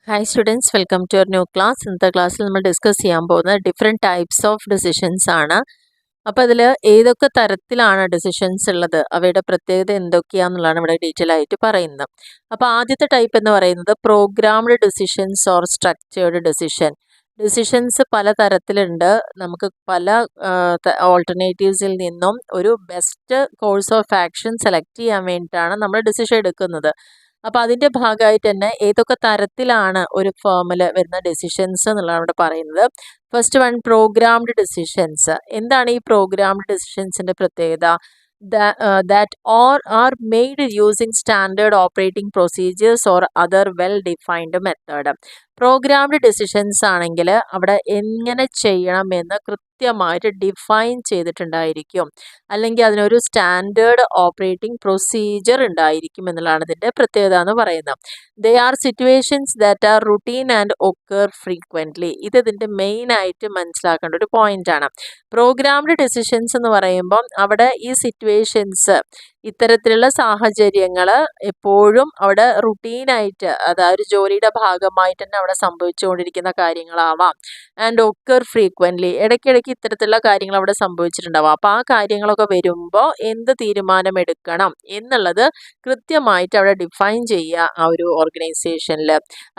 Hi students, welcome to our new class. ഇന്നത്തെ ക്ലാസ്സിൽ നമ്മൾ ഡിസ്കസ് ചെയ്യാൻ പോകുന്നത് ഡിഫറെൻറ്റ് ടൈപ്സ് ഓഫ് ഡിസിഷൻസ് ആണ്. അപ്പോൾ അതിൽ ഏതൊക്കെ തരത്തിലാണ് ഡിസിഷൻസ് ഉള്ളത്, അവയുടെ പ്രത്യേകത എന്തൊക്കെയാണെന്നുള്ളതാണ് ഇവിടെ ഡീറ്റെയിൽ ആയിട്ട് പറയുന്നത്. അപ്പോൾ ആദ്യത്തെ ടൈപ്പ് എന്ന് പറയുന്നത് programmed decisions or structured decision. Decisions പല തരത്തിലുണ്ട്. നമുക്ക് പല ഓൾട്ടർനേറ്റീവ്സിൽ നിന്നും ഒരു best course of action select ചെയ്യാൻ വേണ്ടിയിട്ടാണ് നമ്മൾ ഡിസിഷൻ എടുക്കുന്നത്. അപ്പോൾ അതിൻ്റെ ഭാഗമായിട്ട് തന്നെ ഏതൊക്കെ തരത്തിലാണ് ഒരു ഫേമിൽ വരുന്ന ഡിസിഷൻസ് എന്നുള്ളതാണ് ഇവിടെ പറയുന്നത്. First one, programmed decisions. എന്താണ് ഈ പ്രോഗ്രാംഡ് ഡിസിഷൻസിൻ്റെ പ്രത്യേകത? That are made using standard operating procedures or other well defined method. Programmed decisions ആണെങ്കിൽ അവിടെ എങ്ങനെ ചെയ്യണമെന്ന് കൃത്യമായിട്ട് ഡിഫൈൻ ചെയ്തിട്ടുണ്ടായിരിക്കും, അല്ലെങ്കിൽ അതിനൊരു സ്റ്റാൻഡേർഡ് ഓപ്പറേറ്റിംഗ് പ്രൊസീജിയർ ഉണ്ടായിരിക്കും എന്നുള്ളതാണ് ഇതിൻ്റെ പ്രത്യേകത എന്ന് പറയുന്നത്. They are situations that are routine and occur frequently. ഇത് ഇതിൻ്റെ മെയിൻ ആയിട്ട് മനസ്സിലാക്കേണ്ട ഒരു പോയിന്റാണ്. പ്രോഗ്രാംഡ് ഡിസിഷൻസ് എന്ന് പറയുമ്പം അവിടെ ഈ സിറ്റുവേഷൻസ്, ഇത്തരത്തിലുള്ള സാഹചര്യങ്ങൾ എപ്പോഴും അവിടെ റുട്ടീനായിട്ട്, അതായത് ജോലിയുടെ ഭാഗമായിട്ട് തന്നെ അവിടെ സംഭവിച്ചുകൊണ്ടിരിക്കുന്ന കാര്യങ്ങളാവാം. ആൻഡ് ഒക്കർ ഫ്രീക്വൻ്റ്ലി, ഇടയ്ക്കിടയ്ക്ക് ഇത്തരത്തിലുള്ള കാര്യങ്ങൾ അവിടെ സംഭവിച്ചിട്ടുണ്ടാവാം. അപ്പോൾ ആ കാര്യങ്ങളൊക്കെ വരുമ്പോൾ എന്ത് തീരുമാനം എടുക്കണം എന്നുള്ളത് കൃത്യമായിട്ട് അവിടെ ഡിഫൈൻ ചെയ്യുക ആ ഒരു ഓർഗനൈസേഷനിൽ,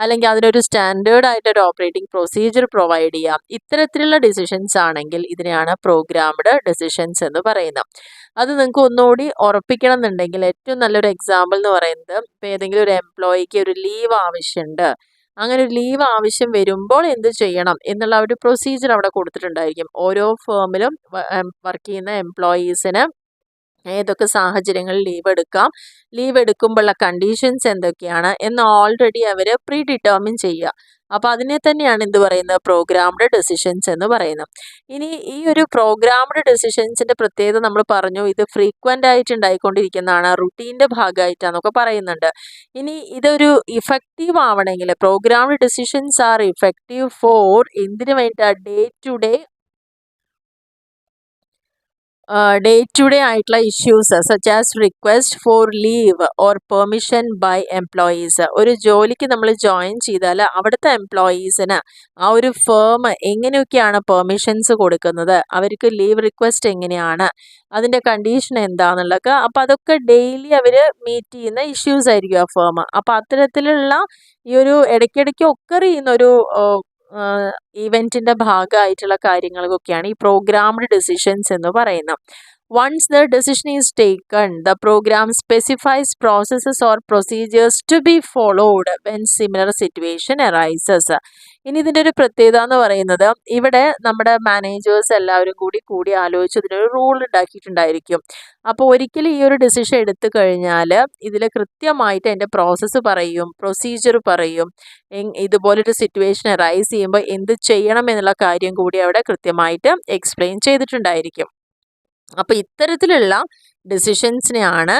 അല്ലെങ്കിൽ അതിനൊരു സ്റ്റാൻഡേർഡ് ആയിട്ടൊരു ഓപ്പറേറ്റിംഗ് പ്രൊസീജിയർ പ്രൊവൈഡ് ചെയ്യാം. ഇത്തരത്തിലുള്ള ഡിസിഷൻസ് ആണെങ്കിൽ ഇതിനെയാണ് പ്രോഗ്രാംഡ് ഡിസിഷൻസ് എന്ന് പറയുന്നത്. അത് നിങ്ങൾക്ക് ഒന്നുകൂടി ഉറപ്പിക്കണം എന്നുണ്ടെങ്കിൽ ഏറ്റവും നല്ലൊരു എക്സാമ്പിൾ എന്ന് പറയുന്നത്, ഇപ്പോൾ ഏതെങ്കിലും ഒരു എംപ്ലോയിക്ക് ഒരു ലീവ് ആവശ്യമുണ്ട്. അങ്ങനെ ഒരു ലീവ് ആവശ്യം വരുമ്പോൾ എന്ത് ചെയ്യണം എന്നുള്ള ഒരു പ്രൊസീജിയർ അവിടെ കൊടുത്തിട്ടുണ്ടായിരിക്കും. ഓരോ ഫേമിലും വർക്ക് ചെയ്യുന്ന എംപ്ലോയീസിന് ഏതൊക്കെ സാഹചര്യങ്ങളിൽ ലീവ് എടുക്കാം, ലീവ് എടുക്കുമ്പോഴുള്ള കണ്ടീഷൻസ് എന്തൊക്കെയാണ് എന്ന് ഓൾറെഡി അവർ പ്രീ ഡിറ്റർമിൻ ചെയ്യുക. അപ്പോൾ അതിനെ തന്നെയാണ് എന്ത് പറയുന്നത്, പ്രോഗ്രാംഡ് ഡിസിഷൻസ് എന്ന് പറയുന്നത്. ഇനി ഈ ഒരു പ്രോഗ്രാംഡ് ഡിസിഷൻസിൻ്റെ പ്രത്യേകത നമ്മൾ പറഞ്ഞു, ഇത് ഫ്രീക്വൻ്റ് ആയിട്ട് ഉണ്ടായിക്കൊണ്ടിരിക്കുന്നതാണ്, റുട്ടീൻ്റെ ഭാഗമായിട്ടാണെന്നൊക്കെ പറയുന്നുണ്ട്. ഇനി ഇതൊരു ഇഫക്റ്റീവ് ആവണമെങ്കിൽ, programmed decisions are effective for എന്തിനു വേണ്ടിയിട്ടാണ്, ഡേ ടു ഡേ ആയിട്ടുള്ള issues such as request for leave or permission by employees. ഒരു ജോലിക്ക് നമ്മൾ ജോയിൻ ചെയ്താൽ അവിടുത്തെ എംപ്ലോയീസിന് ആ ഒരു ഫേം എങ്ങനെയൊക്കെയാണ് പെർമിഷൻസ് കൊടുക്കുന്നത്, അവർക്ക് ലീവ് റിക്വസ്റ്റ് എങ്ങനെയാണ്, അതിൻ്റെ കണ്ടീഷൻ എന്താണെന്നുള്ളത്, അപ്പോൾ അതൊക്കെ ഡെയിലി അവർ മീറ്റ് ചെയ്യുന്ന ഇഷ്യൂസ് ആയിരിക്കും ആ ഫേം. അപ്പോൾ അത്തരത്തിലുള്ള ഈ ഒരു ഇടയ്ക്കിടയ്ക്ക് ഒക്കർ ചെയ്യുന്ന ഒരു ഇവൻറ്റിൻ്റെ ഭാഗമായിട്ടുള്ള കാര്യങ്ങൾക്കൊക്കെയാണ് ഈ പ്രോഗ്രാംഡ് ഡിസിഷൻസ് എന്ന് പറയുന്നത്. Once the decision is taken, the program specifies processes or procedures to be followed when similar situation arises. ഇനി ഇതിൻ്റെ ഒരു പ്രത്യേകത എന്ന് പറയുന്നത്, ഇവിടെ നമ്മുടെ മാനേജേഴ്സ് എല്ലാവരും കൂടി ആലോചിച്ച് ഇതിനൊരു റൂൾ ഉണ്ടാക്കിയിട്ടുണ്ടായിരിക്കും. അപ്പോൾ ഒരിക്കലും ഈ ഒരു ഡിസിഷൻ എടുത്തു കഴിഞ്ഞാൽ ഇതിൽ കൃത്യമായിട്ട് അതിൻ്റെ പ്രോസസ്സ് പറയും, പ്രൊസീജിയർ പറയും, ഇതുപോലൊരു സിറ്റുവേഷൻ അറൈസ് ചെയ്യുമ്പോൾ എന്ത് ചെയ്യണം എന്നുള്ള കാര്യം കൂടി അവിടെ കൃത്യമായിട്ട് എക്സ്പ്ലെയിൻ ചെയ്തിട്ടുണ്ടായിരിക്കും. അപ്പോൾ ഇത്തരത്തിലുള്ള ഡിസിഷൻസിനെയാണ്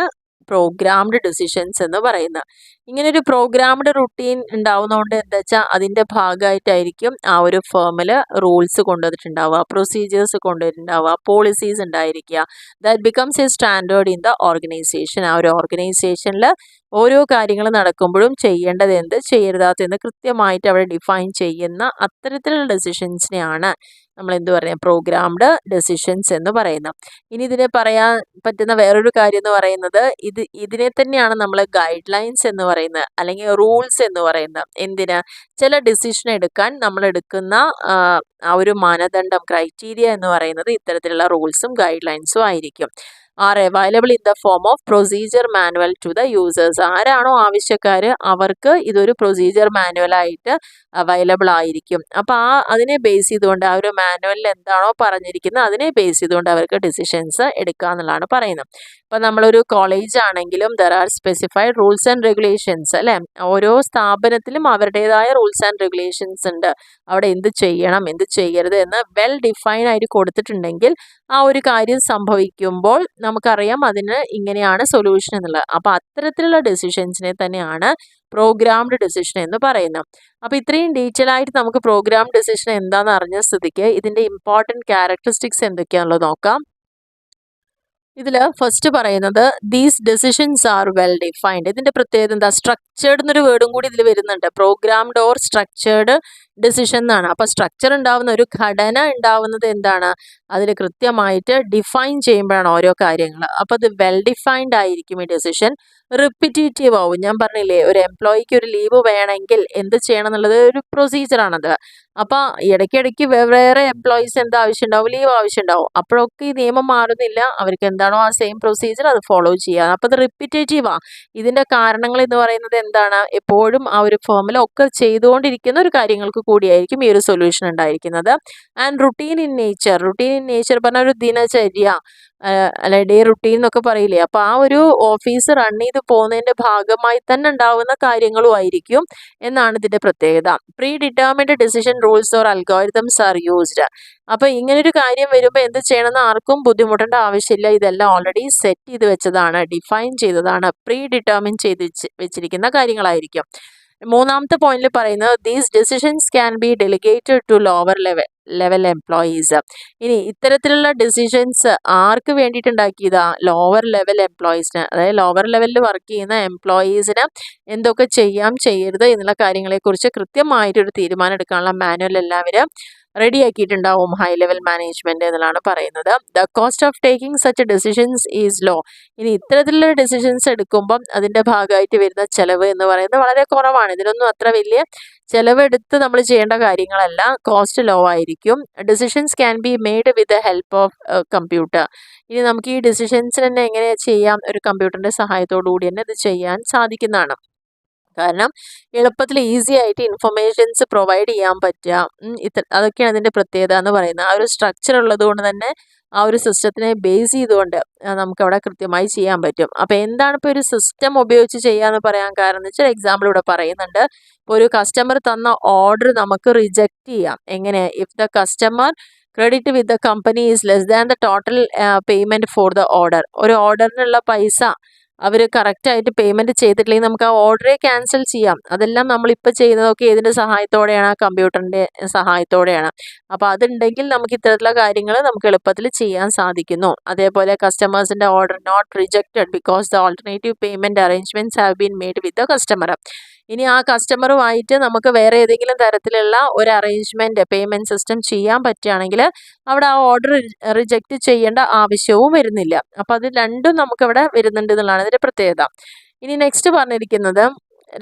പ്രോഗ്രാംഡ് ഡിസിഷൻസ് എന്ന് പറയുന്നത്. ഇങ്ങനൊരു പ്രോഗ്രാംഡ് റുട്ടീൻ ഉണ്ടാവുന്നതുകൊണ്ട് എന്താ വെച്ചാൽ അതിൻ്റെ ഭാഗമായിട്ടായിരിക്കും ആ ഒരു ഫേമിൽ റൂൾസ് കൊണ്ടുവന്നിട്ടുണ്ടാവുക, പ്രൊസീജിയേഴ്സ് കൊണ്ടുവന്നിട്ടുണ്ടാവുക, പോളിസീസ് ഉണ്ടായിരിക്കുക. That becomes A standard in the organisation. ആ ഒരു ഓർഗനൈസേഷനിൽ ഓരോ കാര്യങ്ങൾ നടക്കുമ്പോഴും ചെയ്യേണ്ടത് എന്ത്, ചെയ്യരുതാത്തതെന്ന് കൃത്യമായിട്ട് അവിടെ ഡിഫൈൻ ചെയ്യുന്ന അത്തരത്തിലുള്ള ഡിസിഷൻസിനെയാണ് നമ്മൾ എന്ത് പറയുക, പ്രോഗ്രാംഡ് ഡിസിഷൻസ് എന്ന് പറയുന്നത്. ഇനി ഇതിനെ പറയാൻ പറ്റുന്ന വേറൊരു കാര്യം എന്ന് പറയുന്നത്, ഇതിനെ തന്നെയാണ് നമ്മൾ ഗൈഡ് ലൈൻസ് എന്ന് പറയുന്നത്, അല്ലെങ്കിൽ റൂൾസ് എന്ന് പറയുന്നത്. എന്തിന്, ചില ഡിസിഷൻ എടുക്കാൻ നമ്മൾ എടുക്കുന്ന ആ ഒരു മാനദണ്ഡം, ക്രൈറ്റീരിയ എന്ന് പറയുന്നത് ഇത്തരത്തിലുള്ള റൂൾസും ഗൈഡ് ലൈൻസും ആയിരിക്കും. Are available in the form of procedure manual to the users. ആരാണോ ആവശ്യക്കാർ അവർക്ക് ഇതൊരു പ്രൊസീജിയർ മാനുവലായിട്ട് അവൈലബിൾ ആയിരിക്കും. അപ്പോൾ അതിനെ ബേസ് ചെയ്തുകൊണ്ട്, ആ ഒരു മാനുവലിൽ എന്താണോ പറഞ്ഞിരിക്കുന്നത് അതിനെ ബേസ് ചെയ്തുകൊണ്ട് അവർക്ക് ഡിസിഷൻസ് എടുക്കുക എന്നുള്ളതാണ് പറയുന്നത്. ഇപ്പം നമ്മളൊരു കോളേജ് ആണെങ്കിലും there are specified rules and regulations അല്ലേ. ഓരോ സ്ഥാപനത്തിലും അവരുടേതായ റൂൾസ് ആൻഡ് റെഗുലേഷൻസ് ഉണ്ട്. അവിടെ എന്ത് ചെയ്യണം എന്ത് ചെയ്യരുത് എന്ന് വെൽ ഡിഫൈൻ ആയിട്ട് കൊടുത്തിട്ടുണ്ടെങ്കിൽ ആ ഒരു കാര്യം സംഭവിക്കുമ്പോൾ നമുക്കറിയാം അതിന് ഇങ്ങനെയാണ് സൊല്യൂഷൻ എന്നുള്ളത്. അപ്പോൾ അത്തരത്തിലുള്ള ഡിസിഷൻസിനെ തന്നെയാണ് പ്രോഗ്രാംഡ് ഡിസിഷൻ എന്ന് പറയുന്നത്. അപ്പോൾ ഇത്രയും ഡീറ്റെയിൽ ആയിട്ട് നമുക്ക് പ്രോഗ്രാം ഡിസിഷൻ എന്താണെന്ന് അറിഞ്ഞ സ്ഥിതിക്ക് ഇതിൻ്റെ ഇമ്പോർട്ടൻറ്റ് ക്യാരക്ടറിസ്റ്റിക്സ് എന്തൊക്കെയാണുള്ളത് നോക്കാം. ഇതിൽ ഫസ്റ്റ് പറയുന്നത് these decisions are well defined. ഇതിന്റെ പ്രത്യേകത എന്താ? സ്ട്രക്ചേർഡ് എന്നൊരു വേർഡും കൂടി ഇതിൽ വരുന്നുണ്ട്. പ്രോഗ്രാംഡ് ഓർ സ്ട്രക്ചേർഡ് ഡെസിഷൻ എന്നാണ്. അപ്പൊ സ്ട്രക്ചർ ഉണ്ടാവുന്ന ഒരു ഘടന ഉണ്ടാവുന്നത് എന്താണ്? അതിൽ കൃത്യമായിട്ട് ഡിഫൈൻ ചെയ്യുമ്പോഴാണ് ഓരോ കാര്യങ്ങൾ. അപ്പൊ അത് വെൽ ഡിഫൈൻഡ് ആയിരിക്കും ഈ ഡെസിഷൻ. റിപ്പിറ്റേറ്റീവ് ആവും. ഞാൻ പറഞ്ഞില്ലേ, ഒരു എംപ്ലോയിക്ക് ഒരു ലീവ് വേണമെങ്കിൽ എന്ത് ചെയ്യണം എന്നുള്ളത് ഒരു പ്രൊസീജിയറാണത്. അപ്പൊ ഇടയ്ക്കിടയ്ക്ക് വേറെ എംപ്ലോയീസ് എന്താ ആവശ്യമുണ്ടാവും? ലീവ് ആവശ്യമുണ്ടാവും. അപ്പോഴൊക്കെ ഈ നിയമം മാറുന്നില്ല. അവർക്ക് എന്താണോ ആ സെയിം പ്രൊസീജിയർ അത് ഫോളോ ചെയ്യുക. അപ്പൊ അത് റിപ്പിറ്റേറ്റീവാ. ഇതിന്റെ കാരണങ്ങൾ എന്ന് പറയുന്നത് എന്താണ്? എപ്പോഴും ആ ഒരു ഫേമിൽ ഒക്കെ ചെയ്തുകൊണ്ടിരിക്കുന്ന ഒരു കാര്യങ്ങൾക്ക് കൂടിയായിരിക്കും ഈ ഒരു സൊല്യൂഷൻ ഉണ്ടായിരിക്കുന്നത്. And routine in nature. Routine in nature പറഞ്ഞ ഒരു ദിനചര്യ, അല്ലെ ഡേ റുട്ടീൻ എന്നൊക്കെ പറയില്ലേ, അപ്പൊ ആ ഒരു ഓഫീസ് റൺ ചെയ്ത് പോകുന്നതിന്റെ ഭാഗമായി തന്നെ ഉണ്ടാവുന്ന കാര്യങ്ങളും ആയിരിക്കും എന്നാണ് ഇതിന്റെ പ്രത്യേകത. Pre determined decision rules or algorithms are used. അപ്പൊ ഇങ്ങനൊരു കാര്യം വരുമ്പോൾ എന്ത് ചെയ്യണമെന്ന് ആർക്കും ബുദ്ധിമുട്ടേണ്ട ആവശ്യമില്ല. ഇതെല്ലാം ഓൾറെഡി സെറ്റ് ചെയ്ത് വെച്ചതാണ്, ഡിഫൈൻ ചെയ്തതാണ്, പ്രീ ഡിറ്റർമിൻ ചെയ്ത് വെച്ചിരിക്കുന്ന കാര്യങ്ങളായിരിക്കും. മൂന്നാമത്തെ പോയിന്റിൽ പറയുന്നത് these decisions can be delegated to lower level employees. ഇനി ഇത്തരത്തിലുള്ള ഡിസിഷൻസ് ആർക്ക് വേണ്ടിയിട്ടുണ്ടാക്കിയതാ? ലോവർ ലെവൽ എംപ്ലോയീസിന്. അതായത് ലോവർ ലെവലിൽ വർക്ക് ചെയ്യുന്ന എംപ്ലോയീസിന് എന്തൊക്കെ ചെയ്യാം ചെയ്യരുത് എന്നുള്ള കാര്യങ്ങളെക്കുറിച്ച് കൃത്യമായിട്ടൊരു തീരുമാനം എടുക്കാനുള്ള മാനുവൽ എല്ലാവരും റെഡിയാക്കിയിട്ടുണ്ടാവും ഹൈ ലെവൽ മാനേജ്മെന്റ് എന്നുള്ളതാണ് പറയുന്നത്. The cost of taking such decisions is low. ഇനി ഇത്തരത്തിലുള്ള ഡിസിഷൻസ് എടുക്കുമ്പം അതിന്റെ ഭാഗമായിട്ട് വരുന്ന ചെലവ് എന്ന് പറയുന്നത് വളരെ കുറവാണ്. ഇതിനൊന്നും അത്ര വലിയ ചെലവെടുത്ത് നമ്മൾ ചെയ്യേണ്ട കാര്യങ്ങളല്ല. കോസ്റ്റ് ലോ ആയിരിക്കും. Decisions can be made with the help of computer. ഇനി നമുക്ക് ഈ ഡിസിഷൻസ് തന്നെ എങ്ങനെ ചെയ്യാം? ഒരു കമ്പ്യൂട്ടറിന്റെ സഹായത്തോടു കൂടി തന്നെ ഇത് ചെയ്യാൻ സാധിക്കുന്നതാണ്. കാരണം എളുപ്പത്തിൽ ഈസി ആയിട്ട് ഇൻഫർമേഷൻസ് പ്രൊവൈഡ് ചെയ്യാൻ പറ്റുക. അതൊക്കെയാണ് അതിന്റെ പ്രത്യേകത എന്ന് പറയുന്നത്. ആ ഒരു സ്ട്രക്ചർ ഉള്ളത് കൊണ്ട് തന്നെ ആ ഒരു സിസ്റ്റത്തിനെ ബേസ് ചെയ്തുകൊണ്ട് നമുക്ക് അവിടെ കൃത്യമായി ചെയ്യാൻ പറ്റും. അപ്പൊ എന്താണ് ഇപ്പോൾ ഒരു സിസ്റ്റം ഉപയോഗിച്ച് ചെയ്യാന്ന് പറയാൻ കാരണം എന്ന് വെച്ചാൽ എക്സാമ്പിൾ ഇവിടെ പറയുന്നുണ്ട്. ഇപ്പോൾ ഒരു കസ്റ്റമർ തന്ന ഓർഡർ നമുക്ക് റിജക്റ്റ് ചെയ്യാം. എങ്ങനെ? If the customer credit with the company is less than the total payment for the order. ഒരു ഓർഡറിനുള്ള പൈസ അവർ കറക്റ്റായിട്ട് പേയ്മെന്റ് ചെയ്തിട്ടില്ലെങ്കിൽ നമുക്ക് ആ ഓർഡറെ ക്യാൻസൽ ചെയ്യാം. അതെല്ലാം നമ്മളിപ്പോൾ ചെയ്യുന്നതൊക്കെ ഏതിൻ്റെ സഹായത്തോടെയാണ്? കമ്പ്യൂട്ടറിൻ്റെ സഹായത്തോടെയാണ്. അപ്പോൾ അതുണ്ടെങ്കിൽ നമുക്ക് ഇത്തരത്തിലുള്ള കാര്യങ്ങൾ നമുക്ക് എളുപ്പത്തിൽ ചെയ്യാൻ സാധിക്കുന്നു. അതേപോലെ കസ്റ്റമേഴ്സിൻ്റെ order not rejected because the alternative payment arrangements have been made with the customer. ഇനി ആ കസ്റ്റമറുമായിട്ട് നമുക്ക് വേറെ ഏതെങ്കിലും തരത്തിലുള്ള ഒരു അറേഞ്ച്മെന്റ് പേയ്മെന്റ് സിസ്റ്റം ചെയ്യാൻ പറ്റുകയാണെങ്കിൽ അവിടെ ആ ഓർഡർ റിജക്റ്റ് ചെയ്യേണ്ട ആവശ്യവും വരുന്നില്ല. അപ്പൊ അത് രണ്ടും നമുക്കവിടെ വരുന്നുണ്ട് എന്നുള്ളതാണ് ഇതിന്റെ പ്രത്യേകത. ഇനി നെക്സ്റ്റ് പറഞ്ഞിരിക്കുന്നത്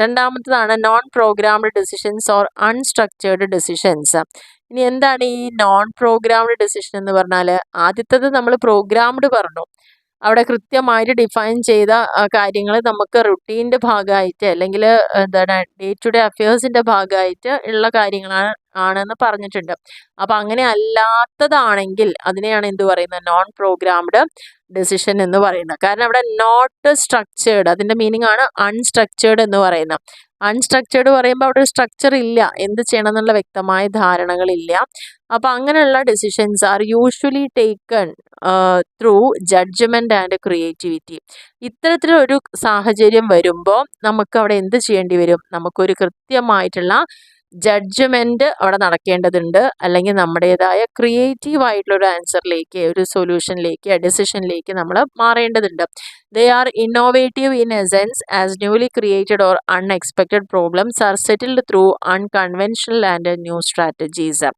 രണ്ടാമത്തതാണ് non programmed decisions or unstructured decisions. ഇനി എന്താണ് ഈ നോൺ പ്രോഗ്രാംഡ് ഡിസിഷൻ എന്ന് പറഞ്ഞാൽ? ആദ്യത്തത് നമ്മൾ പ്രോഗ്രാംഡ് പറഞ്ഞു. അവിടെ കൃത്യമായിട്ട് ഡിഫൈൻ ചെയ്ത കാര്യങ്ങൾ നമുക്ക് റുട്ടീൻ്റെ ഭാഗമായിട്ട് അല്ലെങ്കിൽ എന്താണ് ഡേ ടു ഡേ അഫയേഴ്സിൻ്റെ ഭാഗമായിട്ട് ഉള്ള കാര്യങ്ങളാണ് ആണെന്ന് പറഞ്ഞിട്ടുണ്ട്. അപ്പം അങ്ങനെ അല്ലാത്തതാണെങ്കിൽ അതിനെയാണ് എന്ത് പറയുന്നത്? നോൺ പ്രോഗ്രാംഡ് ഡെസിഷൻ എന്ന് പറയുന്നത്. കാരണം അവിടെ നോട്ട് സ്ട്രക്ചേർഡ്, അതിൻ്റെ മീനിങ് ആണ് അൺസ്ട്രക്ചേർഡ് എന്ന് പറയുന്നത്. അൺസ്ട്രക്ചേർഡ് പറയുമ്പോൾ അവിടെ ഒരു സ്ട്രക്ചർ ഇല്ല, എന്ത് ചെയ്യണം എന്നുള്ള വ്യക്തമായ ധാരണകളില്ല. അപ്പം അങ്ങനെയുള്ള decisions are usually taken through judgement and creativity. ഇത്തരത്തിലൊരു സാഹചര്യം വരുമ്പോൾ നമുക്ക് അവിടെ എന്ത് ചെയ്യേണ്ടി വരും? നമുക്കൊരു കൃത്യമായിട്ടുള്ള ജഡ്ജ്മെന്റ് അവിടെ നടക്കേണ്ടതുണ്ട്. അല്ലെങ്കിൽ നമ്മുടേതായ ക്രിയേറ്റീവ് ആയിട്ടുള്ള ഒരു ആൻസറിലേക്ക്, ഒരു സൊല്യൂഷനിലേക്ക്, ഡിസിഷനിലേക്ക് നമ്മൾ മാറേണ്ടതുണ്ട്. They are innovative in essence as newly created or unexpected problems R settled through unconventional and new strategies.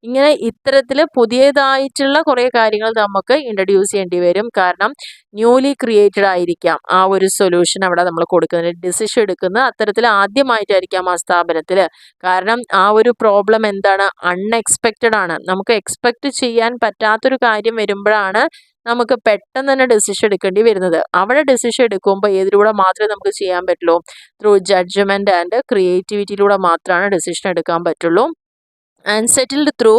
ഇങ്ങനെ ഇത്തരത്തിൽ പുതിയതായിട്ടുള്ള കുറേ കാര്യങ്ങൾ നമുക്ക് ഇൻട്രൊഡ്യൂസ് ചെയ്യേണ്ടി വരും. കാരണം ന്യൂലി ക്രിയേറ്റഡ് ആയിരിക്കാം ആ ഒരു സൊല്യൂഷൻ അവിടെ നമ്മൾ കൊടുക്കുന്നത്, ഡിസിഷൻ എടുക്കുന്നത് അത്തരത്തിൽ ആദ്യമായിട്ടായിരിക്കാം ആ സ്ഥാപനത്തിൽ. കാരണം ആ ഒരു പ്രോബ്ലം എന്താണ്? അൺഎക്സ്പെക്റ്റഡ് ആണ്. നമുക്ക് എക്സ്പെക്റ്റ് ചെയ്യാൻ പറ്റാത്തൊരു കാര്യം വരുമ്പോഴാണ് നമുക്ക് പെട്ടെന്ന് തന്നെ ഡിസിഷൻ എടുക്കേണ്ടി വരുന്നത്. അവിടെ ഡിസിഷൻ എടുക്കുമ്പോൾ ഏതിലൂടെ മാത്രമേ നമുക്ക് ചെയ്യാൻ പറ്റുള്ളൂ? ത്രൂ ജഡ്ജ്മെന്റ് ആൻഡ് ക്രിയേറ്റിവിറ്റിയിലൂടെ മാത്രമാണ് ഡിസിഷൻ എടുക്കാൻ പറ്റുള്ളൂ. And settled through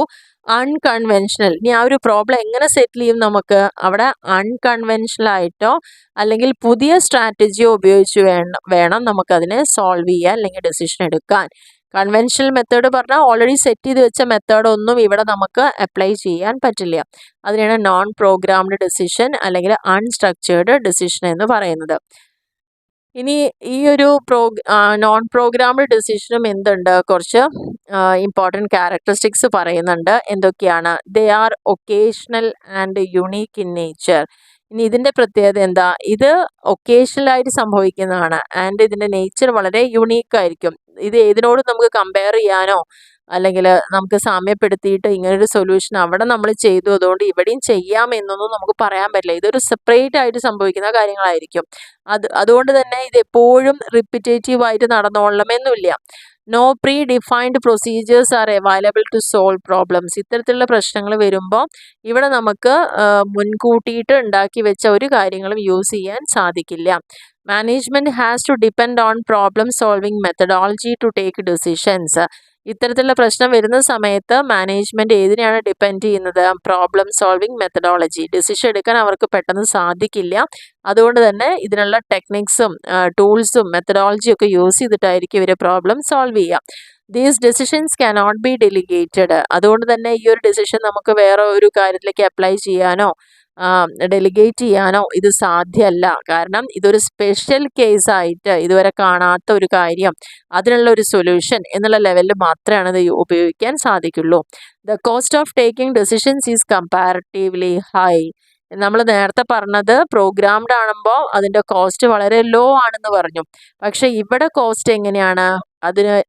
unconventional. ഇനി ആ ഒരു പ്രോബ്ലം എങ്ങനെ സെറ്റിൽ ചെയ്യും? നമുക്ക് അവിടെ അൺകൺവെൻഷണൽ ആയിട്ടോ അല്ലെങ്കിൽ പുതിയ സ്ട്രാറ്റജിയോ ഉപയോഗിച്ച് വേണം നമുക്കതിനെ സോൾവ് ചെയ്യാൻ അല്ലെങ്കിൽ ഡിസിഷൻ എടുക്കാൻ. കൺവെൻഷണൽ മെത്തേഡ് പറഞ്ഞാൽ ഓൾറെഡി സെറ്റ് ചെയ്ത് വെച്ച മെത്തേഡ് ഒന്നും ഇവിടെ നമുക്ക് അപ്ലൈ ചെയ്യാൻ പറ്റില്ല. അതിനാണ് നോൺ പ്രോഗ്രാംഡ് ഡിസിഷൻ അല്ലെങ്കിൽ അൺസ്ട്രക്ചേർഡ് ഡിസിഷൻ എന്ന് പറയുന്നത്. ഇനി ഈ ഒരു നോൺ പ്രോഗ്രാംഡ് ഡിസിഷനും എന്തുണ്ട്? കുറച്ച് ഇമ്പോർട്ടൻറ്റ് ക്യാരക്ടറിസ്റ്റിക്സ് പറയുന്നുണ്ട്. എന്തൊക്കെയാണ്? They are occasional and unique in nature. ഇനി ഇതിൻ്റെ പ്രത്യേകത എന്താ? ഇത് ഒക്കേഷണലായിട്ട് സംഭവിക്കുന്നതാണ് ആൻഡ് ഇതിൻ്റെ നേച്ചർ വളരെ യുണീക്കായിരിക്കും. ഇത് ഏതിനോടും നമുക്ക് കമ്പയർ ചെയ്യാനോ അല്ലെങ്കിൽ നമുക്ക് സാമ്യപ്പെടുത്തിയിട്ട് ഇങ്ങനൊരു സൊല്യൂഷൻ അവിടെ നമ്മൾ ചെയ്തു അതുകൊണ്ട് ഇവിടെയും ചെയ്യാം എന്നൊന്നും നമുക്ക് പറയാൻ പറ്റില്ല. ഇതൊരു സെപ്പറേറ്റ് ആയിട്ട് സംഭവിക്കുന്ന കാര്യങ്ങളായിരിക്കും. അതുകൊണ്ട് തന്നെ ഇത് എപ്പോഴും റിപ്പിറ്റേറ്റീവ് ആയിട്ട് നടന്നോളണമെന്നില്ല. No predefined procedures are available to solve problems. ഇത്തരത്തിലുള്ള പ്രശ്നങ്ങൾ വരുമ്പോൾ ഇവിടെ നമുക്ക് മുൻകൂട്ടിയിട്ട് ഉണ്ടാക്കി വെച്ച ഒരു കാര്യങ്ങളും യൂസ് ചെയ്യാൻ സാധിക്കില്ല. Management has to depend on problem solving methodology to take decisions. ഇത്തരത്തിലുള്ള പ്രശ്നം വരുന്ന സമയത്ത് മാനേജ്മെൻറ്റ് ഏതിനെയാണ് ഡിപ്പെൻഡ് ചെയ്യുന്നത്? Problem solving methodology. ഡിസിഷൻ എടുക്കാൻ അവർക്ക് പെട്ടെന്ന് സാധിക്കില്ല. അതുകൊണ്ട് തന്നെ ഇതിനുള്ള ടെക്നിക്സും ടൂൾസും മെത്തഡോളജിയും ഒക്കെ യൂസ് ചെയ്തിട്ടായിരിക്കും ഇവർ പ്രോബ്ലം സോൾവ് ചെയ്യുക. These decisions cannot be delegated. അതുകൊണ്ട് തന്നെ ഈ ഒരു ഡെസിഷൻ നമുക്ക് വേറെ ഒരു കാര്യത്തിലേക്ക് അപ്ലൈ ചെയ്യാനോ ഡെലിഗേറ്റ് ചെയ്യാനോ ഇത് സാധ്യമല്ല. കാരണം ഇതൊരു സ്പെഷ്യൽ കേസായിട്ട് ഇതുവരെ കാണാത്ത ഒരു കാര്യം, അതിനുള്ള ഒരു സൊല്യൂഷൻ എന്നുള്ള ലെവലിൽ മാത്രമാണ് ഇത് ഉപയോഗിക്കാൻ സാധിക്കുള്ളൂ. The cost of taking decisions is comparatively high. നമ്മൾ നേരത്തെ പറഞ്ഞത് പ്രോഗ്രാംഡ് ആകുമ്പോൾ അതിൻ്റെ കോസ്റ്റ് വളരെ ലോ ആണെന്ന് പറഞ്ഞു. പക്ഷെ ഇവിടെ കോസ്റ്റ് എങ്ങനെയാണ്?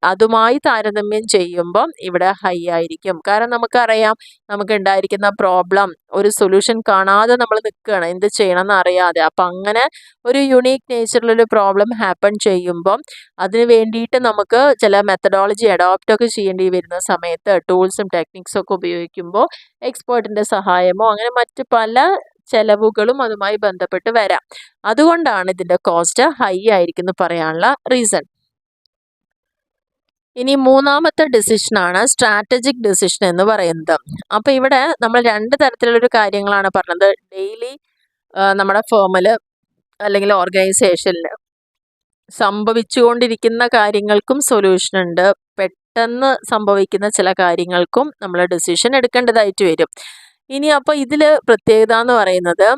അതുമായി താരതമ്യം ചെയ്യുമ്പോൾ ഇവിടെ ഹൈ ആയിരിക്കും. കാരണം നമുക്കറിയാം നമുക്ക് ഉണ്ടായിരിക്കുന്ന പ്രോബ്ലം ഒരു സൊല്യൂഷൻ കാണാതെ നമ്മൾ നിൽക്കുകയാണ്, എന്ത് ചെയ്യണം എന്ന് അറിയാതെ. അപ്പം അങ്ങനെ ഒരു യുണീക്ക് നേച്ചറിലൊരു പ്രോബ്ലം ഹാപ്പൺ ചെയ്യുമ്പം അതിന് വേണ്ടിയിട്ട് നമുക്ക് ചില മെത്തഡോളജി അഡോപ്റ്റ് ഒക്കെ ചെയ്യേണ്ടി വരുന്ന സമയത്ത് ടൂൾസും ടെക്നിക്സും ഒക്കെ ഉപയോഗിക്കുമ്പോൾ എക്സ്പേർട്ടിൻ്റെ സഹായമോ അങ്ങനെ മറ്റ് പല ചെലവുകളും അതുമായി ബന്ധപ്പെട്ട് വരാം. അതുകൊണ്ടാണ് ഇതിൻ്റെ കോസ്റ്റ് ഹൈ ആയിരിക്കും എന്ന് പറയാനുള്ള റീസൺ. ഇനി മൂന്നാമത്തെ ഡിസിഷനാണ് സ്ട്രാറ്റജിക് ഡിസിഷൻ എന്ന് പറയുന്നത്. അപ്പോൾ ഇവിടെ നമ്മൾ രണ്ട് തരത്തിലുള്ളൊരു കാര്യങ്ങളാണ് പറഞ്ഞത്. ഡെയിലി നമ്മുടെ ഫേമിൽ അല്ലെങ്കിൽ ഓർഗനൈസേഷനിൽ സംഭവിച്ചുകൊണ്ടിരിക്കുന്ന കാര്യങ്ങൾക്കും സൊല്യൂഷൻ ഉണ്ട്. പെട്ടെന്ന് സംഭവിക്കുന്ന ചില കാര്യങ്ങൾക്കും നമ്മൾ ഡിസിഷൻ എടുക്കേണ്ടതായിട്ട് വരും. ഇനി അപ്പോൾ ഇതിൽ പ്രത്യേകത എന്ന് പറയുന്നത്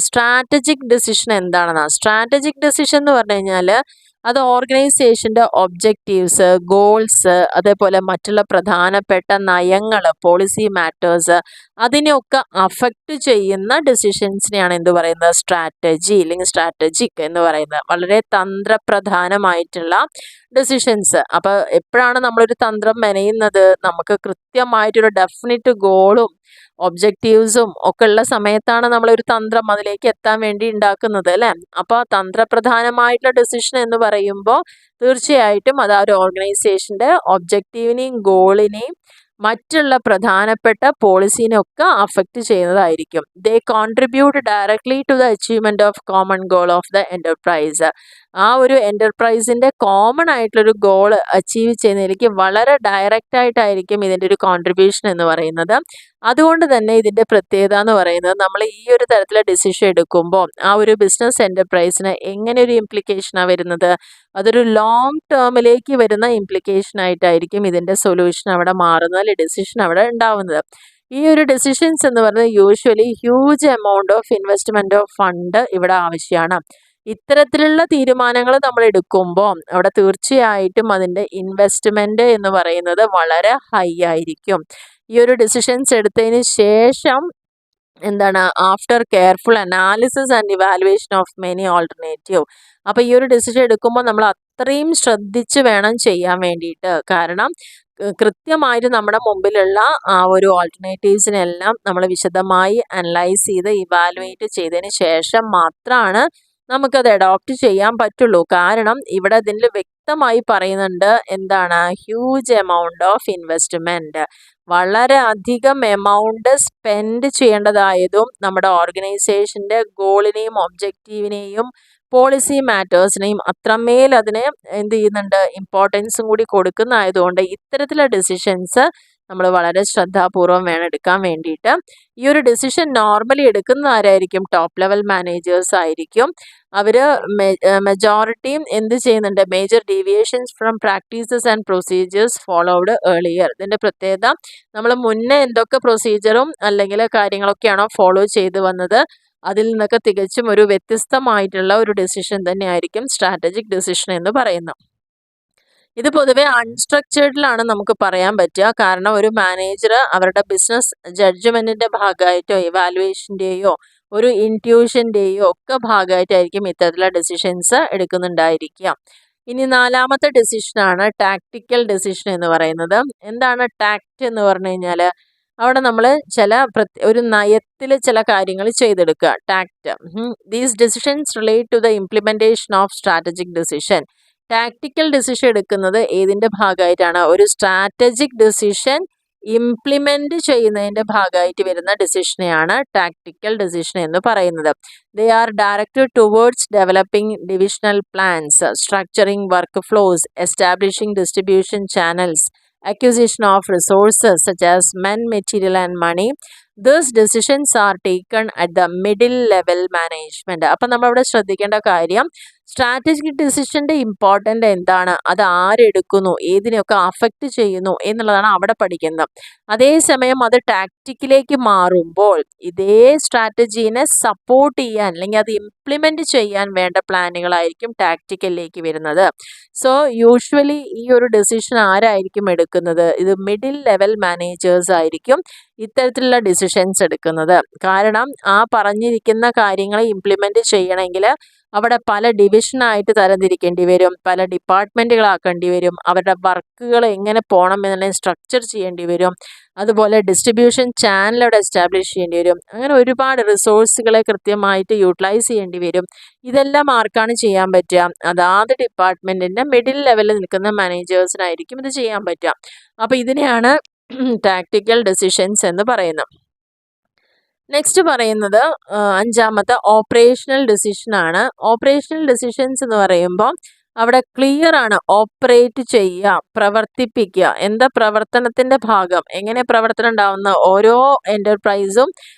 സ്ട്രാറ്റജിക് ഡിസിഷൻ എന്താണെന്നാണ്. സ്ട്രാറ്റജിക് ഡിസിഷൻ എന്ന് പറഞ്ഞു കഴിഞ്ഞാൽ അത് ഓർഗനൈസേഷൻ്റെ ഒബ്ജക്റ്റീവ്സ്, ഗോൾസ്, അതേപോലെ മറ്റുള്ള പ്രധാനപ്പെട്ട നയങ്ങൾ, പോളിസി മാറ്റേഴ്സ് അതിനെയൊക്കെ അഫക്റ്റ് ചെയ്യുന്ന ഡിസിഷൻസിനെയാണ് എന്ത് പറയുന്നത്? സ്ട്രാറ്റജി അല്ലെങ്കിൽ സ്ട്രാറ്റജിക് എന്ന് പറയുന്നത്. വളരെ തന്ത്രപ്രധാനമായിട്ടുള്ള ഡിസിഷൻസ്. അപ്പോൾ എപ്പോഴാണ് നമ്മളൊരു തന്ത്രം മെനയുന്നത്? നമുക്ക് കൃത്യമായിട്ടൊരു ഡെഫിനിറ്റ് ഗോളും ഒബ്ജക്റ്റീവ്സും ഒക്കെ ഉള്ള സമയത്താണ് നമ്മളൊരു തന്ത്രം അതിലേക്ക് എത്താൻ വേണ്ടി ഉണ്ടാക്കുന്നത്, അല്ലേ? അപ്പോൾ തന്ത്രപ്രധാനമായിട്ടുള്ള ഡിസിഷൻ എന്ന് പറയുമ്പോൾ തീർച്ചയായിട്ടും അത് ആ ഒരു ഓർഗനൈസേഷൻ്റെ ഒബ്ജക്റ്റീവിനെയും ഗോളിനെയും മറ്റുള്ള പ്രധാനപ്പെട്ട പോളിസീനൊക്കെ അഫക്റ്റ് ചെയ്യുന്നതായിരിക്കും. They contribute directly to the achievement of common goal of the enterprise. ആ ഒരു എൻ്റർപ്രൈസിൻ്റെ കോമൺ ആയിട്ടുള്ളൊരു ഗോൾ അച്ചീവ് ചെയ്യുന്നതിലേക്ക് വളരെ ഡയറക്റ്റ് ആയിട്ടായിരിക്കും ഇതിൻ്റെ ഒരു കോൺട്രിബ്യൂഷൻ എന്ന് പറയുന്നത്. അതുകൊണ്ട് തന്നെ ഇതിൻ്റെ പ്രത്യേകത എന്ന് പറയുന്നത് നമ്മൾ ഈ ഒരു തരത്തിലെ ഡിസിഷൻ എടുക്കുമ്പോൾ ആ ഒരു ബിസിനസ് എൻ്റർപ്രൈസിന് എങ്ങനെ ഒരു ഇംപ്ലിക്കേഷനാണ് വരുന്നത്? അതൊരു ലോങ് ടേമിലേക്ക് വരുന്ന ഇംപ്ലിക്കേഷൻ ആയിട്ടായിരിക്കും ഇതിൻ്റെ സൊല്യൂഷൻ അവിടെ മാറുന്നത്, അല്ലെങ്കിൽ ഡിസിഷൻ അവിടെ ഉണ്ടാവുന്നത്. ഈ ഒരു ഡിസിഷൻസ് എന്ന് പറയുന്നത് usually huge amount of investment of fund ഇവിടെ ആവശ്യമാണ്. ഇത്തരത്തിലുള്ള തീരുമാനങ്ങൾ നമ്മൾ എടുക്കുമ്പോൾ അവിടെ തീർച്ചയായിട്ടും അതിൻ്റെ ഇൻവെസ്റ്റ്മെൻറ്റ് എന്ന് പറയുന്നത് വളരെ ഹൈ ആയിരിക്കും. ഈ ഒരു ഡിസിഷൻസ് എടുത്തതിന് ശേഷം എന്താണ്? After careful analysis and evaluation of many alternative. അപ്പോൾ ഈ ഒരു ഡിസിഷൻ എടുക്കുമ്പോൾ നമ്മൾ അത്രയും ശ്രദ്ധിച്ച് വേണം ചെയ്യാൻ വേണ്ടിയിട്ട്. കാരണം കൃത്യമായിട്ട് നമ്മുടെ മുമ്പിലുള്ള ആ ഒരു ഓൾട്ടർനേറ്റീവ്സിനെല്ലാം നമ്മൾ വിശദമായി അനലൈസ് ചെയ്ത് ഇവാലുവേറ്റ് ചെയ്തതിന് ശേഷം മാത്രമാണ് നമുക്കത് അഡോപ്റ്റ് ചെയ്യാൻ പറ്റുള്ളൂ. കാരണം ഇവിടെ അതിൽ വ്യക്തമായി പറയുന്നുണ്ട് എന്താണ്? Huge amount of investment. വളരെ അധികം എമൗണ്ട് സ്പെൻഡ് ചെയ്യേണ്ടതായതും നമ്മുടെ ഓർഗനൈസേഷൻ്റെ ഗോളിനെയും ഒബ്ജക്റ്റീവിനെയും പോളിസി മാറ്റേഴ്സിനെയും അത്രമേൽ അതിനെ എന്ത് ചെയ്യുന്നുണ്ട്? ഇമ്പോർട്ടൻസും കൂടി കൊടുക്കുന്നതായതുകൊണ്ട് ഇത്തരത്തിലുള്ള ഡിസിഷൻസ് നമ്മൾ വളരെ ശ്രദ്ധാപൂർവം വേണം എടുക്കാൻ വേണ്ടിയിട്ട്. ഈ ഒരു ഡിസിഷൻ നോർമലി എടുക്കുന്ന ആരായിരിക്കും? ടോപ്പ് ലെവൽ മാനേജേഴ്സ് ആയിരിക്കും. അവർ മെജോറിറ്റിയും എന്ത് ചെയ്യുന്നുണ്ട്? Major deviations from practices and procedures followed earlier. ഇതിൻ്റെ പ്രത്യേകത നമ്മൾ മുന്നേ എന്തൊക്കെ പ്രൊസീജിയറും അല്ലെങ്കിൽ കാര്യങ്ങളൊക്കെയാണോ ഫോളോ ചെയ്ത് വന്നത് അതിൽ നിന്നൊക്കെ തികച്ചും ഒരു വ്യത്യസ്തമായിട്ടുള്ള ഒരു ഡിസിഷൻ തന്നെയായിരിക്കും സ്ട്രാറ്റജിക് ഡിസിഷൻ എന്ന് പറയുന്നത്. ഇത് പൊതുവെ അൺസ്ട്രക്ചേർഡിലാണ് നമുക്ക് പറയാൻ പറ്റുക. കാരണം ഒരു മാനേജർ അവരുടെ ബിസിനസ് ജഡ്ജ്മെൻറ്റിൻ്റെ ഭാഗമായിട്ടോ ഇവാലുവേഷൻ്റെയോ ഒരു ഇൻറ്റ്യൂഷൻ്റെയോ ഒക്കെ ഭാഗമായിട്ടായിരിക്കും ഇത്തരത്തിലുള്ള ഡിസിഷൻസ് എടുക്കുന്നുണ്ടായിരിക്കുക. ഇനി നാലാമത്തെ ഡിസിഷനാണ് ടാക്ടിക്കൽ ഡിസിഷൻ എന്ന് പറയുന്നത്. എന്താണ് ടാക്റ്റ് എന്ന് പറഞ്ഞു കഴിഞ്ഞാൽ അവിടെ നമ്മൾ ഒരു നയത്തിൽ ചില കാര്യങ്ങൾ ചെയ്തെടുക്കുക. Tact. These decisions relate to the implementation of strategic decision. Tactical decision എടുക്കുന്നത് ഏതിൻ്റെ ഭാഗമായിട്ടാണ്? ഒരു സ്ട്രാറ്റജിക് ഡിസിഷൻ ഇംപ്ലിമെൻ്റ് ചെയ്യുന്നതിൻ്റെ ഭാഗമായിട്ട് വരുന്ന ഡിസിഷനെയാണ് ടാക്ടിക്കൽ ഡിസിഷൻ എന്ന് പറയുന്നത്. They are directed towards developing divisional plans, structuring workflows, establishing distribution channels, acquisition of resources such as men, material and money. These decisions are taken at the middle level management. അപ്പം നമ്മളിവിടെ ശ്രദ്ധിക്കേണ്ട കാര്യം strategic ഡിസിഷൻ്റെ important എന്താണ്, അത് ആരെടുക്കുന്നു, ഏതിനെയൊക്കെ affect ചെയ്യുന്നു എന്നുള്ളതാണ് അവിടെ പഠിക്കുന്നത്. അതേസമയം അത് ടാക്റ്റിക്കിലേക്ക് മാറുമ്പോൾ ഇതേ സ്ട്രാറ്റജീനെ സപ്പോർട്ട് ചെയ്യാൻ അല്ലെങ്കിൽ അത് ഇംപ്ലിമെൻറ്റ് ചെയ്യാൻ വേണ്ട പ്ലാനുകളായിരിക്കും ടാക്റ്റിക്കലിലേക്ക് വരുന്നത്. സോ യൂഷ്വലി ഈ ഒരു ഡിസിഷൻ ആരായിരിക്കും എടുക്കുന്നത്? ഇത് മിഡിൽ ലെവൽ മാനേജേഴ്സ് ആയിരിക്കും ഇത്തരത്തിലുള്ള ഡിസിഷൻസ് എടുക്കുന്നത്. കാരണം ആ പറഞ്ഞിരിക്കുന്ന കാര്യങ്ങൾ ഇംപ്ലിമെൻറ്റ് ചെയ്യണമെങ്കിൽ അവിടെ പല ഡിവിഷനായിട്ട് തരംതിരിക്കേണ്ടി വരും, പല ഡിപ്പാർട്ട്മെൻറ്റുകളാക്കേണ്ടി വരും, അവരുടെ വർക്കുകൾ എങ്ങനെ പോകണം എന്നുള്ളത് സ്ട്രക്ചർ ചെയ്യേണ്ടി വരും, അതുപോലെ ഡിസ്ട്രിബ്യൂഷൻ ചാനൽ അവിടെ എസ്റ്റാബ്ലിഷ് ചെയ്യേണ്ടി വരും. അങ്ങനെ ഒരുപാട് റിസോഴ്സുകളെ കൃത്യമായിട്ട് യൂട്ടിലൈസ് ചെയ്യേണ്ടി വരും. ഇതെല്ലാം ആർക്കാണ് ചെയ്യാൻ പറ്റുക? അതാത് ഡിപ്പാർട്ട്മെൻറ്റിൻ്റെ മിഡിൽ ലെവലിൽ നിൽക്കുന്ന മാനേജേഴ്സിനായിരിക്കും ഇത് ചെയ്യാൻ പറ്റുക. അപ്പോൾ ഇതിനെയാണ് ടാക്ടിക്കൽ ഡിസിഷൻസ് എന്ന് പറയുന്നത്. നെക്സ്റ്റ് പറയുന്നത് അഞ്ചാമത്തെ ഓപ്പറേഷണൽ ഡിസിഷനാണ്. ഓപ്പറേഷണൽ ഡിസിഷൻസ് എന്ന് പറയുമ്പോൾ അവിടെ ക്ലിയർ ആണ്. ഓപ്പറേറ്റ് ചെയ്യുക, പ്രവർത്തിപ്പിക്കുക, എന്താ പ്രവർത്തനത്തിൻ്റെ ഭാഗം, എങ്ങനെ പ്രവർത്തനം ഉണ്ടാവുന്ന ഓരോ എൻ്റർപ്രൈസും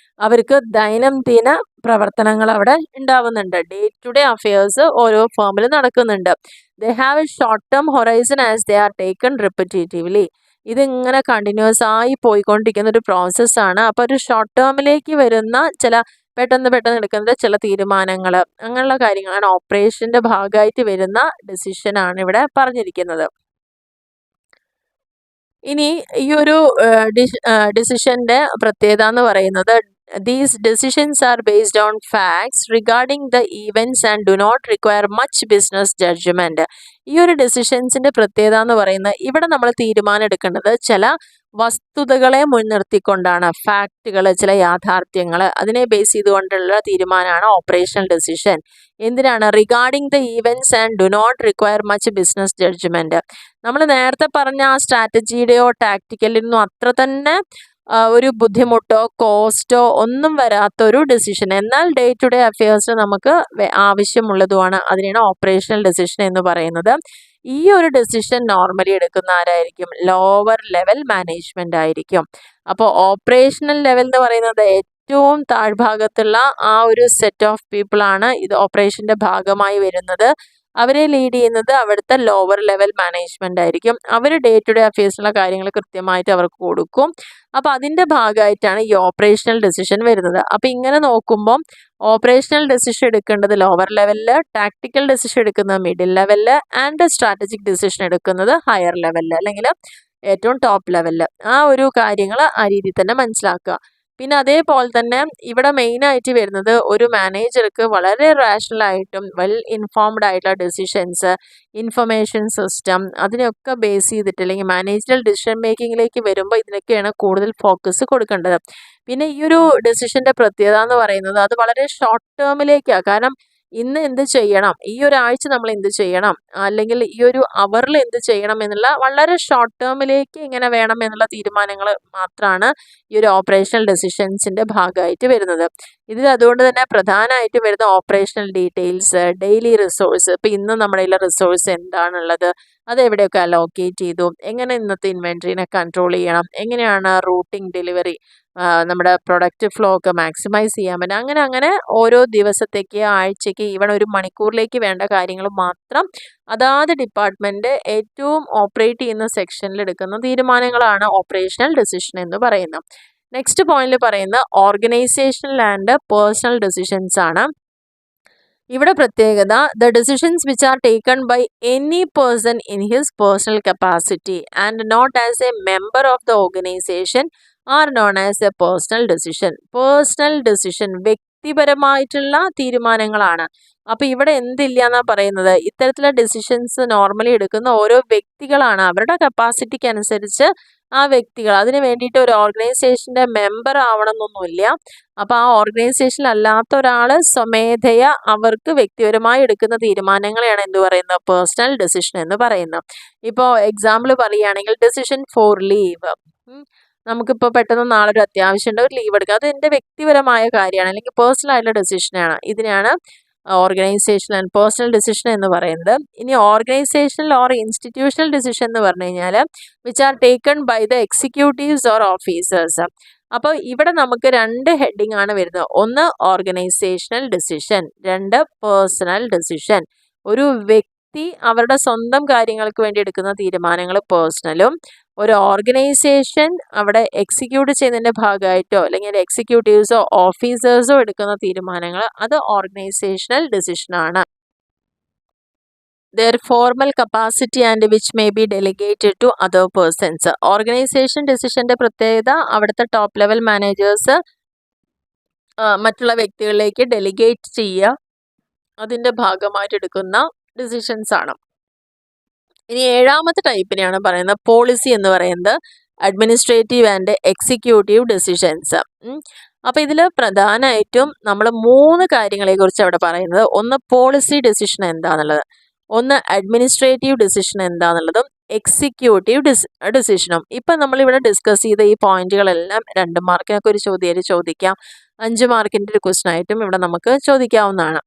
അവർക്ക് ദൈനംദിന പ്രവർത്തനങ്ങൾ അവിടെ ഉണ്ടാവുന്നുണ്ട്. ഡേ ടു ഡേ അഫയേഴ്സ് ഓരോ ഫേമിൽ നടക്കുന്നുണ്ട്. They have a short term horizon as they are taken repetitively. ഇതിങ്ങനെ കണ്ടിന്യൂസ് ആയി പോയിക്കൊണ്ടിരിക്കുന്ന ഒരു പ്രോസസ്സാണ്. അപ്പോൾ ഒരു ഷോർട്ട് ടേമിലേക്ക് വരുന്ന പെട്ടെന്ന് എടുക്കുന്ന ചില തീരുമാനങ്ങൾ, അങ്ങനെയുള്ള കാര്യങ്ങളാണ് ഓപ്പറേഷൻ്റെ ഭാഗമായിട്ട് വരുന്ന ഡിസിഷനാണ് ഇവിടെ പറഞ്ഞിരിക്കുന്നത്. ഇനി ഈ ഒരു ഡിസിഷൻ്റെ പ്രത്യേകത എന്ന് പറയുന്നത് these decisions are based on facts regarding the events and do not require much business judgment. ഈ ഒരു ഡിസിഷൻസിൻ്റെ പ്രത്യേകത എന്ന് പറയുന്നത് ഇവിടെ നമ്മൾ തീരുമാനം എടുക്കേണ്ടത് ചില വസ്തുതകളെ മുൻനിർത്തിക്കൊണ്ടാണ്. ഫാക്റ്റുകൾ, ചില യാഥാർത്ഥ്യങ്ങൾ, അതിനെ ബേസ് ചെയ്തുകൊണ്ടുള്ള തീരുമാനമാണ് ഓപ്പറേഷണൽ ഡിസിഷൻ. എന്തിനാണ്? Regarding the events and do not require much business judgement. നമ്മൾ നേരത്തെ പറഞ്ഞ ആ സ്ട്രാറ്റജിയുടെയോ ടാക്റ്റിക്കലിനോ അത്ര തന്നെ ഒരു ബുദ്ധിമുട്ടോ കോസ്റ്റോ ഒന്നും വരാത്തൊരു ഡിസിഷൻ, എന്നാൽ ഡേ ടു ഡേ അഫയേഴ്സ് നമുക്ക് ആവശ്യമുള്ളതുമാണ്. അതിനാണ് ഓപ്പറേഷണൽ ഡിസിഷൻ എന്ന് പറയുന്നത്. ഈ ഒരു ഡിസിഷൻ നോർമലി എടുക്കുന്ന ആരായിരിക്കും? ലോവർ ലെവൽ മാനേജ്മെൻ്റ് ആയിരിക്കും. അപ്പോൾ ഓപ്പറേഷണൽ ലെവൽ എന്ന് പറയുന്നത് ഏറ്റവും താഴ്ഭാഗത്തുള്ള ആ ഒരു സെറ്റ് ഓഫ് പീപ്പിളാണ് ഇത് ഓപ്പറേഷൻ്റെ ഭാഗമായി വരുന്നത്. അവരെ ലീഡ് ചെയ്യുന്നത് അവിടുത്തെ ലോവർ ലെവൽ മാനേജ്മെൻ്റ് ആയിരിക്കും. അവർ ഡേ ടു ഡേ അഫയേഴ്സിലുള്ള കാര്യങ്ങൾ കൃത്യമായിട്ട് അവർക്ക് കൊടുക്കും. അപ്പോൾ അതിൻ്റെ ഭാഗമായിട്ടാണ് ഈ ഓപ്പറേഷണൽ ഡിസിഷൻ വരുന്നത്. അപ്പോൾ ഇങ്ങനെ നോക്കുമ്പോൾ ഓപ്പറേഷണൽ ഡിസിഷൻ എടുക്കേണ്ടത് ലോവർ ലെവലിൽ, ടാക്ടിക്കൽ ഡിസിഷൻ എടുക്കുന്നത് മിഡിൽ ലെവലിൽ, ആൻഡ് സ്ട്രാറ്റജിക് ഡിസിഷൻ എടുക്കുന്നത് ഹയർ ലെവലിൽ അല്ലെങ്കിൽ ഏറ്റവും ടോപ്പ് ലെവലിൽ. ആ ഒരു കാര്യങ്ങൾ ആ രീതിയിൽ തന്നെ മനസ്സിലാക്കുക. പിന്നെ അതേപോലെ തന്നെ ഇവിടെ മെയിനായിട്ട് വരുന്നത് ഒരു മാനേജർക്ക് വളരെ റാഷണലായിട്ടും വെൽ ഇൻഫോംഡ് ആയിട്ടുള്ള ഡിസിഷൻസ്, ഇൻഫർമേഷൻ സിസ്റ്റം, അതിനൊക്കെ ബേസ് ചെയ്തിട്ട് അല്ലെങ്കിൽ മാനേജറൽ ഡിസിഷൻ മേക്കിങ്ങിലേക്ക് വരുമ്പോൾ ഇതിനൊക്കെയാണ് കൂടുതൽ ഫോക്കസ് കൊടുക്കേണ്ടത്. പിന്നെ ഈ ഒരു ഡിസിഷൻ്റെ പ്രത്യേകത എന്ന് പറയുന്നത് അത് വളരെ ഷോർട്ട് ടേമിലേക്കാണ്. കാരണം ഇന്ന് എന്ത് ചെയ്യണം, ഈ ഒരാഴ്ച നമ്മൾ എന്ത് ചെയ്യണം, അല്ലെങ്കിൽ ഈ ഒരു അവറിൽ എന്ത് ചെയ്യണം എന്നുള്ള വളരെ ഷോർട്ട് ടേമിലേക്ക് ഇങ്ങനെ വേണം എന്നുള്ള തീരുമാനങ്ങൾ മാത്രമാണ് ഈ ഒരു ഓപ്പറേഷണൽ ഡിസിഷൻസിൻ്റെ ഭാഗമായിട്ട് വരുന്നത്. ഇതിൽ അതുകൊണ്ട് തന്നെ പ്രധാനമായിട്ട് വരുന്ന ഓപ്പറേഷണൽ ഡീറ്റെയിൽസ്, ഡെയിലി റിസോഴ്സ്, ഇപ്പോൾ ഇന്ന് നമ്മുടെ കയ്യിലെ റിസോഴ്സ് എന്താണുള്ളത്, അത് എവിടെയൊക്കെ അലോക്കേറ്റ് ചെയ്തു, എങ്ങനെ ഇന്നത്തെ ഇൻവെൻട്രീനെ കൺട്രോൾ ചെയ്യണം, എങ്ങനെയാണ് റൂട്ടിംഗ് ഡെലിവറി, നമ്മുടെ പ്രൊഡക്റ്റ് ഫ്ലോ ഒക്കെ മാക്സിമൈസ് ചെയ്യാൻ പറ്റും, അങ്ങനെ ഓരോ ദിവസത്തേക്ക്, ആഴ്ചയ്ക്ക്, ഈവൺ ഒരു മണിക്കൂറിലേക്ക് വേണ്ട കാര്യങ്ങൾ മാത്രം അതാത് ഡിപ്പാർട്ട്മെൻറ്റ് ഏറ്റവും ഓപ്പറേറ്റ് ചെയ്യുന്ന സെക്ഷനിൽ എടുക്കുന്ന തീരുമാനങ്ങളാണ് ഓപ്പറേഷണൽ ഡിസിഷൻ എന്ന് പറയുന്നത്. നെക്സ്റ്റ് പോയിന്റിൽ പറയുന്ന ഓർഗനൈസേഷണൽ ആൻഡ് പേഴ്സണൽ ഡിസിഷൻസ് ആണ്. ഇവിടെ പ്രത്യേകത the decisions which are taken by any person in his personal capacity and not as a member of the organisation are known as a personal decision. Personal decision, വ്യക്തിപരമായിട്ടുള്ള തീരുമാനങ്ങളാണ്. അപ്പൊ ഇവിടെ എന്തില്ല എന്നാ പറയുന്നത്, ഇത്തരത്തിലുള്ള ഡിസിഷൻസ് നോർമലി എടുക്കുന്ന ഓരോ വ്യക്തികളാണ്. അവരുടെ കപ്പാസിറ്റിക്ക് അനുസരിച്ച് ആ വ്യക്തികൾ അതിന് വേണ്ടിയിട്ട് ഒരു ഓർഗനൈസേഷന്റെ മെമ്പർ ആവണം എന്നൊന്നുമില്ല. അപ്പൊ ആ ഓർഗനൈസേഷനിൽ അല്ലാത്ത ഒരാള് സ്വമേധയ അവർക്ക് വ്യക്തിപരമായി എടുക്കുന്ന തീരുമാനങ്ങളെയാണ് എന്ത് പറയുന്നത്, പേഴ്സണൽ ഡെസിഷൻ എന്ന് പറയുന്നത്. ഇപ്പോൾ എക്സാമ്പിൾ പറയുകയാണെങ്കിൽ ഡെസിഷൻ ഫോർ ലീവ്. നമുക്കിപ്പോൾ പെട്ടെന്ന് നാളെ ഒരു അത്യാവശ്യമുണ്ട്, ഒരു ലീവ് എടുക്കുക, അത് എൻ്റെ വ്യക്തിപരമായ കാര്യമാണ്, അല്ലെങ്കിൽ പേഴ്സണൽ ആയിട്ടുള്ള ഡെസിഷനാണ്. ഇതിനെയാണ് ഓർഗനൈസേഷണൽ ആൻഡ് പേഴ്സണൽ ഡെസിഷൻ എന്ന് പറയുന്നത്. ഇനി ഓർഗനൈസേഷണൽ ഓർ ഇൻസ്റ്റിറ്റ്യൂഷണൽ ഡെസിഷൻ എന്ന് പറഞ്ഞു കഴിഞ്ഞാൽ which are taken by the executives or officers. അപ്പോൾ ഇവിടെ നമുക്ക് രണ്ട് ഹെഡിങ് ആണ് വരുന്നത്. ഒന്ന് ഓർഗനൈസേഷണൽ ഡെസിഷൻ, രണ്ട് പേഴ്സണൽ ഡെസിഷൻ. ഒരു വ്യക്തി അവരുടെ സ്വന്തം കാര്യങ്ങൾക്ക് വേണ്ടി എടുക്കുന്ന തീരുമാനങ്ങൾ പേഴ്സണലും, ഒരു ഓർഗനൈസേഷൻ അവിടെ എക്സിക്യൂട്ട് ചെയ്യുന്നതിൻ്റെ ഭാഗമായിട്ടോ അല്ലെങ്കിൽ എക്സിക്യൂട്ടീവ്സോ ഓഫീസേഴ്സോ എടുക്കുന്ന തീരുമാനങ്ങൾ അത് organisational ഡെസിഷനാണ്. their formal capacity and which may be delegated to other persons. Organisation ഡിസിഷന്റെ പ്രത്യേകത അവിടുത്തെ ടോപ്പ് ലെവൽ മാനേജേഴ്സ് മറ്റുള്ള വ്യക്തികളിലേക്ക് ഡെലിഗേറ്റ് ചെയ്യുക, അതിൻ്റെ ഭാഗമായിട്ട് എടുക്കുന്ന ഡിസിഷൻസ് ആണ്. ഇനി ഏഴാമത്തെ ടൈപ്പിനെയാണ് പറയുന്നത് പോളിസി എന്ന് പറയുന്നത്, അഡ്മിനിസ്ട്രേറ്റീവ് ആൻഡ് എക്സിക്യൂട്ടീവ് ഡിസിഷൻസ്. അപ്പോൾ ഇതിൽ പ്രധാനമായിട്ടും നമ്മൾ 3 കാര്യങ്ങളെ കുറിച്ച് അവിടെ പറയുന്നത്. ഒന്ന് പോളിസി ഡിസിഷൻ എന്താണെന്നുള്ളത്, ഒന്ന് അഡ്മിനിസ്ട്രേറ്റീവ് ഡിസിഷൻ എന്താണെന്നുള്ളതും എക്സിക്യൂട്ടീവ് ഡിസിഷനും. ഇപ്പം നമ്മളിവിടെ ഡിസ്കസ് ചെയ്ത ഈ പോയിന്റുകളെല്ലാം 2 മാർക്കിനൊക്കെ ഒരു ചോദ്യം ചോദിക്കാം, 5 മാർക്കിൻ്റെ ഒരു ക്വസ്റ്റൻ ആയിട്ടും ഇവിടെ നമുക്ക് ചോദിക്കാവുന്നതാണ്.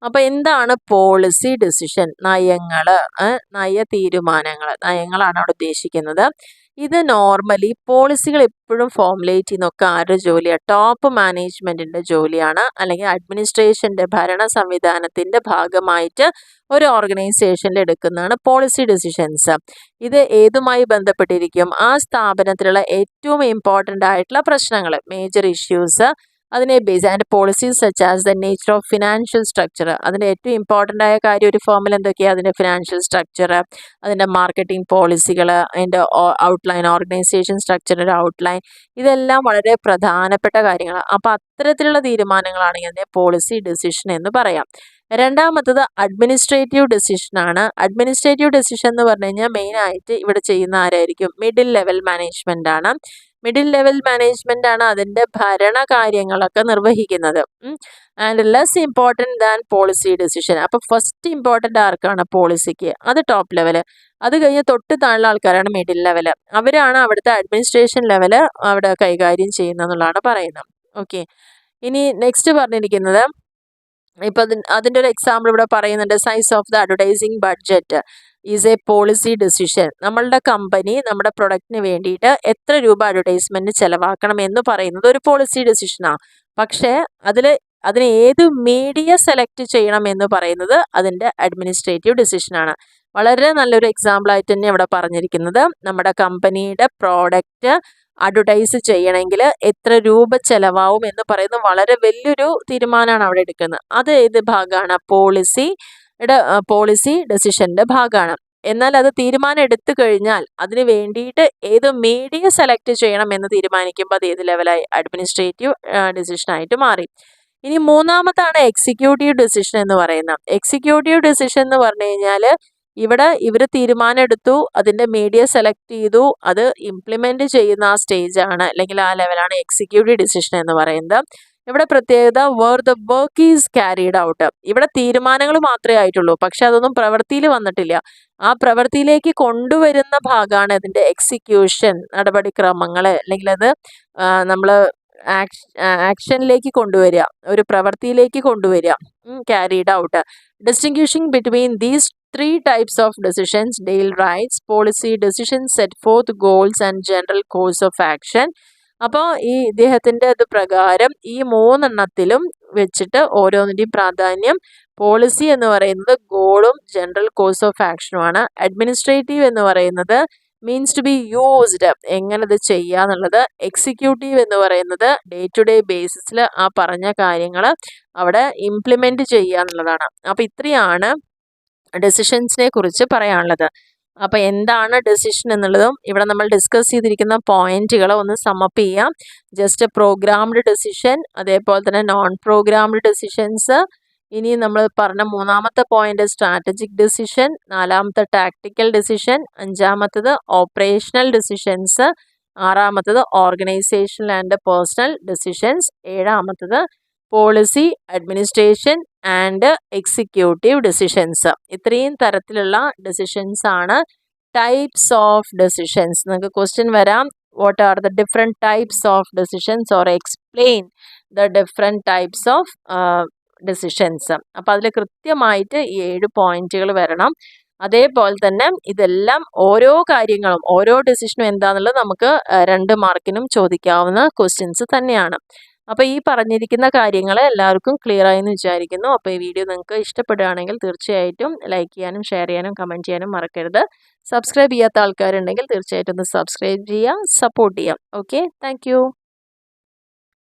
അപ്പോൾ എന്താണ് പോളിസി ഡിസിഷൻ? നയ തീരുമാനങ്ങൾ, നയങ്ങളാണ് അവിടെ ഉദ്ദേശിക്കുന്നത്. ഇത് നോർമലി പോളിസികൾ എപ്പോഴും ഫോർമുലേറ്റ് ചെയ്യുന്നൊക്കെ ആരുടെ ജോലിയാണ്? ടോപ്പ് മാനേജ്മെൻറ്റിൻ്റെ ജോലിയാണ്, അല്ലെങ്കിൽ അഡ്മിനിസ്ട്രേഷൻ്റെ ഭരണ സംവിധാനത്തിൻ്റെ ഭാഗമായിട്ട് ഒരു ഓർഗനൈസേഷനിൽ എടുക്കുന്നതാണ് പോളിസി ഡിസിഷൻസ്. ഇത് ഏതുമായി ബന്ധപ്പെട്ടിരിക്കും? ആ സ്ഥാപനത്തിലുള്ള ഏറ്റവും ഇമ്പോർട്ടൻ്റ് ആയിട്ടുള്ള പ്രശ്നങ്ങൾ, മേജർ ഇഷ്യൂസ്, അതിനെ base and policies such as the nature of financial structure. അതിൻ്റെ ഏറ്റവും ഇമ്പോർട്ടൻ്റ് ആയ കാര്യം ഒരു ഫേമിൽ എന്തൊക്കെയാണ്? അതിൻ്റെ ഫിനാൻഷ്യൽ സ്ട്രക്ചർ, അതിൻ്റെ മാർക്കറ്റിംഗ് പോളിസികൾ, അതിൻ്റെ ഔട്ട്ലൈൻ, ഓർഗനൈസേഷൻ സ്ട്രക്ചറിൻ്റെ ഔട്ട്ലൈൻ, ഇതെല്ലാം വളരെ പ്രധാനപ്പെട്ട കാര്യങ്ങളാണ്. അപ്പോൾ അത്തരത്തിലുള്ള തീരുമാനങ്ങളാണെങ്കിൽ അതിനെ പോളിസി ഡിസിഷൻ എന്ന് പറയാം. രണ്ടാമത്തത് അഡ്മിനിസ്ട്രേറ്റീവ് ഡിസിഷനാണ്. അഡ്മിനിസ്ട്രേറ്റീവ് ഡിസിഷൻ എന്ന് പറഞ്ഞു കഴിഞ്ഞാൽ മെയിനായിട്ട് ഇവിടെ ചെയ്യുന്ന ആരായിരിക്കും? മിഡിൽ ലെവൽ മാനേജ്മെൻ്റ് ആണ്. മിഡിൽ ലെവൽ മാനേജ്മെൻ്റ് ആണ് അതിൻ്റെ ഭരണകാര്യങ്ങളൊക്കെ നിർവഹിക്കുന്നത്. And less important than policy decision. അപ്പോൾ ഫസ്റ്റ് ഇമ്പോർട്ടൻ്റ് ആർക്കാണ്? പോളിസിക്ക്, അത് ടോപ്പ് ലെവൽ. അത് കഴിഞ്ഞ് തൊട്ട് താഴെ ആൾക്കാരാണ് മിഡിൽ ലെവൽ. അവരാണ് അവിടുത്തെ അഡ്മിനിസ്ട്രേഷൻ ലെവൽ അവിടെ കൈകാര്യം ചെയ്യുന്നതെന്നുള്ളതാണ് പറയുന്നത്. ഓക്കെ, ഇനി നെക്സ്റ്റ് പറഞ്ഞിരിക്കുന്നത് ഇപ്പം അതിൻ്റെ ഒരു എക്സാമ്പിൾ ഇവിടെ പറയുന്നുണ്ട്. Size of the advertising budget is A policy decision. നമ്മളുടെ കമ്പനി നമ്മുടെ പ്രൊഡക്റ്റിന് വേണ്ടിയിട്ട് എത്ര രൂപ അഡ്വർടൈസ്മെൻറ്റ് ചിലവാക്കണം എന്ന് പറയുന്നത് ഒരു പോളിസി ഡിസിഷനാണ്. പക്ഷേ അതിന് ഏത് മീഡിയ സെലക്ട് ചെയ്യണം എന്ന് പറയുന്നത് അതിൻ്റെ അഡ്മിനിസ്ട്രേറ്റീവ് ഡിസിഷനാണ്. വളരെ നല്ലൊരു എക്സാമ്പിളായിട്ട് തന്നെ ഇവിടെ പറഞ്ഞിരിക്കുന്നത്, നമ്മുടെ കമ്പനിയുടെ പ്രോഡക്റ്റ് അഡ്വർടൈസ് ചെയ്യണമെങ്കിൽ എത്ര രൂപ ചിലവാകും എന്ന് പറയുന്നത് വളരെ വലിയൊരു തീരുമാനമാണ് അവിടെ എടുക്കുന്നത്. അത് ഏത് ഭാഗമാണ്? പോളിസി ഡെസിഷൻ്റെ ഭാഗമാണ്. എന്നാൽ അത് തീരുമാനം എടുത്തു കഴിഞ്ഞാൽ അതിന് വേണ്ടിയിട്ട് ഏത് മീഡിയ സെലക്ട് ചെയ്യണം എന്ന് തീരുമാനിക്കുമ്പോൾ അത് ഏത് ലെവലായി? അഡ്മിനിസ്ട്രേറ്റീവ് ഡിസിഷനായിട്ട് മാറി. ഇനി മൂന്നാമതാണ് എക്സിക്യൂട്ടീവ് ഡിസിഷൻ എന്ന് പറയുന്നത്. എക്സിക്യൂട്ടീവ് ഡിസിഷൻ എന്ന് പറഞ്ഞു കഴിഞ്ഞാൽ ഇവിടെ ഇവർ തീരുമാനം എടുത്തു, അതിൻ്റെ മീഡിയ സെലക്ട് ചെയ്തു, അത് ഇംപ്ലിമെൻറ്റ് ചെയ്യുന്ന ആ സ്റ്റേജാണ് അല്ലെങ്കിൽ ആ ലെവലാണ് എക്സിക്യൂട്ടീവ് ഡിസിഷൻ എന്ന് പറയുന്നത്. ഇവിടെ പ്രത്യേകത where the work is carried out. ഇവിടെ തീരുമാനങ്ങൾ മാത്രമേ ആയിട്ടുള്ളൂ, പക്ഷെ അതൊന്നും പ്രവൃത്തിയിൽ വന്നിട്ടില്ല. ആ പ്രവൃത്തിയിലേക്ക് കൊണ്ടുവരുന്ന ഭാഗമാണ് ഇതിൻ്റെ എക്സിക്യൂഷൻ, നടപടിക്രമങ്ങൾ, അല്ലെങ്കിൽ അത് നമ്മൾ ആക്ഷനിലേക്ക് കൊണ്ടുവരിക, ഒരു പ്രവൃത്തിയിലേക്ക് കൊണ്ടുവരിക, carried out. ഡിസ്റ്റിങ്ക്വിഷിംഗ് between these 3 types of decisions: Dale writes, policy decisions set forth goals and general course of action. അപ്പോൾ ഈ ഇദ്ദേഹത്തിൻ്റെ ഇത് പ്രകാരം ഈ 3 എണ്ണത്തിലും വെച്ചിട്ട് ഓരോന്നിൻ്റെയും പ്രാധാന്യം. പോളിസി എന്ന് പറയുന്നത് ഗോളും ജനറൽ കോഴ്സ് ഓഫ് ആക്ഷനുമാണ്. അഡ്മിനിസ്ട്രേറ്റീവ് എന്ന് പറയുന്നത് മീൻസ് ടു ബി യൂസ്ഡ്, എങ്ങനെ ഇത് ചെയ്യുക എന്നുള്ളത്. എക്സിക്യൂട്ടീവ് എന്ന് പറയുന്നത് ഡേ ടു ഡേ ബേസിസിൽ ആ പറഞ്ഞ കാര്യങ്ങൾ അവിടെ ഇംപ്ലിമെൻറ്റ് ചെയ്യുക എന്നുള്ളതാണ്. അപ്പോൾ ഇത്രയാണ് ഡെസിഷൻസിനെ കുറിച്ച് പറയാനുള്ളത്. അപ്പോൾ എന്താണ് ഡെസിഷൻ എന്നുള്ളതും ഇവിടെ നമ്മൾ ഡിസ്കസ് ചെയ്തിരിക്കുന്ന പോയിന്റുകൾ ഒന്ന് സമ്മപ്പ് ചെയ്യാം. ജസ്റ്റ് പ്രോഗ്രാംഡ് ഡെസിഷൻ, അതേപോലെ തന്നെ നോൺ പ്രോഗ്രാംഡ് ഡെസിഷൻസ്, ഇനി നമ്മൾ പറഞ്ഞ മൂന്നാമത്തെ പോയിന്റ് സ്ട്രാറ്റജിക് ഡെസിഷൻ, നാലാമത്തെ ടാക്ടിക്കൽ ഡെസിഷൻ, അഞ്ചാമത്തത് ഓപ്പറേഷണൽ ഡെസിഷൻസ്, ആറാമത്തത് ഓർഗനൈസേഷണൽ ആൻഡ് പേഴ്സണൽ ഡെസിഷൻസ്, ഏഴാമത്തത് policy, administration and executive decisions. ഇത്രയും തരത്തിലുള്ള ഡെസിഷൻസ് ആണ് ടൈപ്സ് ഓഫ് ഡെസിഷൻസ്. നിങ്ങൾക്ക് ക്വസ്റ്റ്യൻ വരാം, what are the different types of decisions or explain the different types of decisions. അപ്പോൾ അതിൽ കൃത്യമായിട്ട് ഈ 7 പോയിന്റുകൾ വരണം. അതേപോലെ തന്നെ ഇതെല്ലാം ഓരോ കാര്യങ്ങളും ഓരോ ഡെസിഷനും എന്താണെന്നുള്ളത് നമുക്ക് 2 മാർക്കിനും ചോദിക്കാവുന്ന ക്വസ്റ്റ്യൻസ് തന്നെയാണ്. അപ്പോൾ ഈ പറഞ്ഞിരിക്കുന്ന കാര്യങ്ങൾ എല്ലാവർക്കും ക്ലിയർ ആയെന്ന് വിചാരിക്കുന്നു. അപ്പോൾ ഈ വീഡിയോ നിങ്ങൾക്ക് ഇഷ്ടപ്പെടുകയാണെങ്കിൽ തീർച്ചയായിട്ടും ലൈക്ക് ചെയ്യാനും ഷെയർ ചെയ്യാനും കമൻറ്റ് ചെയ്യാനും മറക്കരുത്. സബ്സ്ക്രൈബ് ചെയ്യാത്ത ആൾക്കാരുണ്ടെങ്കിൽ തീർച്ചയായിട്ടും ഒന്ന് സബ്സ്ക്രൈബ് ചെയ്യുക, സപ്പോർട്ട് ചെയ്യാം. Okay, thank